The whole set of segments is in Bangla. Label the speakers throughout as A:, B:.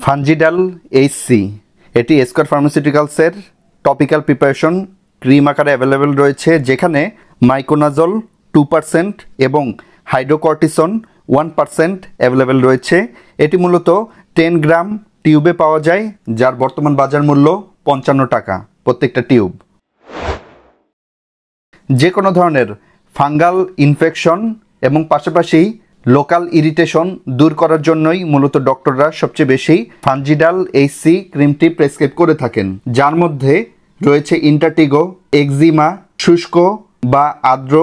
A: ফানজিডাল এইচসি এটি স্কয়ার ফার্মাসিউটিক্যালসের টপিক্যাল প্রিপারেশন ক্রিম আকারে অ্যাভেলেবেল রয়েছে, যেখানে মাইকোনাজল 2% এবং হাইড্রোকর্টিসন 1% অ্যাভেলেবেল রয়েছে। এটি মূলত 10 গ্রাম টিউবে পাওয়া যায়, যার বর্তমান বাজার মূল্য 55 টাকা প্রত্যেকটা টিউব। যে কোনো ধরনের ফাঙ্গাল ইনফেকশন এবং পাশাপাশি লোকাল ইরিটেশন দূর করার জন্যই মূলত ডক্টররা সবচেয়ে বেশি ফানজিডাল এইচসি ক্রিমটি প্রেসক্রাইব করে থাকেন, যার মধ্যে রয়েছে ইন্টারটিগো, এক্সিমা, শুষ্ক বা আর্দ্র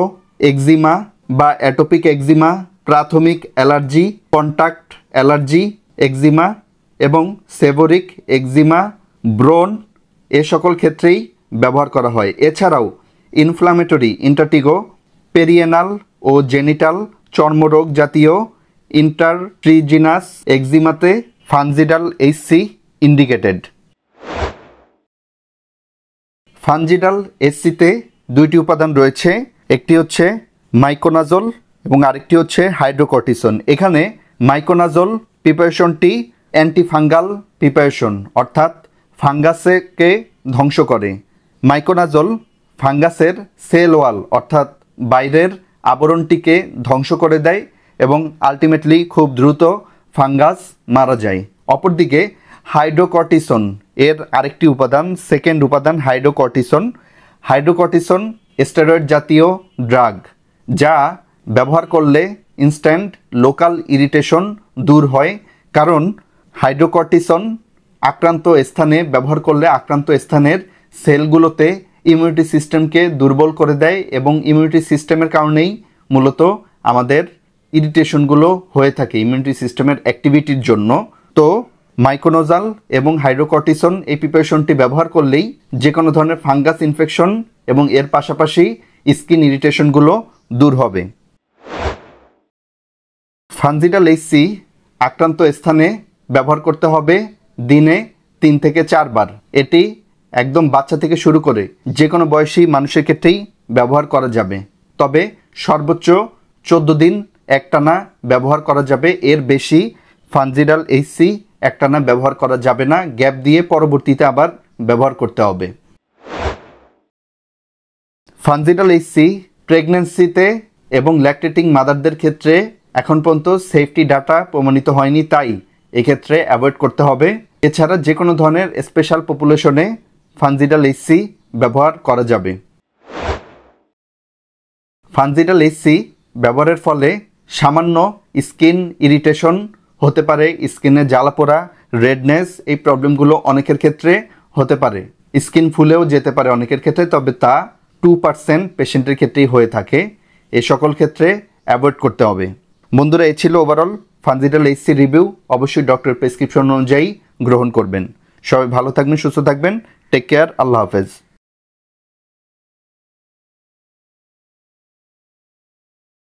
A: এক্সিমা বা অ্যাটোপিক এক্সিমা, প্রাথমিক অ্যালার্জি, কন্টাক্ট অ্যালার্জি এক্সিমা এবং সেবোরিক এক্সিমা, ব্রণ এ সকল ক্ষেত্রেই ব্যবহার করা হয়। এছাড়াও ইনফ্লামেটরি ইন্টারটিগো, পেরিয়েনাল ও জেনিটাল চর্মরোগ জাতীয় ইন্টারট্রিজিনাস এক্সিমাতে ফানজিডাল এইচসি ইন্ডিকেটেড। ফানজিডাল এইচসিতে দুইটি উপাদান রয়েছে, একটি হচ্ছে মাইকোনাজল এবং আরেকটি হচ্ছে হাইড্রোকর্টিসন। এখানে মাইকোনাজল প্রিপারেশনটি অ্যান্টিফাঙ্গাল প্রিপারেশন, অর্থাৎ ফাঙ্গাসকে ধ্বংস করে। মাইকোনাজল ফাঙ্গাসের সেল ওয়াল অর্থাৎ বাইরের আবরণটিকে ধ্বংস করে দেয় এবং আলটিমেটলি খুব দ্রুত ফাঙ্গাস মারা যায়। অপরদিকে হাইড্রোকর্টিসন এর আরেকটি উপাদান, সেকেন্ড উপাদান হাইড্রোকর্টিসন। হাইড্রোকর্টিসন স্টেরয়েড জাতীয় ড্রাগ, যা ব্যবহার করলে ইনস্ট্যান্ট লোকাল ইরিটেশন দূর হয়, কারণ হাইড্রোকর্টিসন আক্রান্ত স্থানে ব্যবহার করলে আক্রান্ত স্থানের সেলগুলোতে ইমিউনিটি সিস্টেমকে দুর্বল করে দেয় এবং ইমিউনিটি সিস্টেমের কারণেই মূলত আমাদের ইরিটেশনগুলো হয়ে থাকে ইমিউনিটি সিস্টেমের অ্যাক্টিভিটির জন্য। তো মাইকোনাজল এবং হাইড্রোকর্টিসন এই প্রিপারেশনটি ব্যবহার করলেই যে কোনো ধরনের ফাঙ্গাস ইনফেকশন এবং এর পাশাপাশি স্কিন ইরিটেশনগুলো দূর হবে। ফানজিডাল এইচসি আক্রান্ত স্থানে ব্যবহার করতে হবে দিনে 3 থেকে 4 বার। এটি একদম বাচ্চা থেকে শুরু করে যে কোনো বয়সী মানুষের ক্ষেত্রেই ব্যবহার করা যাবে, তবে সর্বোচ্চ 14 দিন একটানা ব্যবহার করা যাবে। এর বেশি ফানজিডাল এইচসি একটানা ব্যবহার করা যাবে না, গ্যাপ দিয়ে পরবর্তীতে আবার ব্যবহার করতে হবে। ফানজিডাল এইচসি প্রেগন্যান্সিতে এবং ল্যাকটেটিং মাদারদের ক্ষেত্রে এখন পর্যন্ত সেফটি ডাটা প্রমাণিত হয়নি, তাই এক্ষেত্রে অ্যাভয়েড করতে হবে। এছাড়া যে কোনো ধরনের স্পেশাল পপুলেশনে ফানজিডাল এইচসি ব্যবহার করা যাবে। ফানজিডাল এইচসি ব্যবহারের ফলে সামান্য স্কিন ইরিটেশন হতে পারে, স্কিনে জ্বালাপোড়া, রেডনেস, এই প্রবলেমগুলো অনেকের ক্ষেত্রে হতে পারে। স্কিন ফুলেও যেতে পারে অনেকের ক্ষেত্রে, তবে তা 2% পেশেন্টের ক্ষেত্রেই হয়ে থাকে। এই সকল ক্ষেত্রে অ্যাভয়েড করতে হবে। বন্ধুরা, এই ছিল ওভারঅল ফানজিডাল এইচসি রিভিউ। অবশ্যই ডক্টরের প্রেসক্রিপশন অনুযায়ী গ্রহণ করবেন। সবাই ভালো থাকবেন, সুস্থ থাকবেন। Take care. আল্লাহ হাফেজ।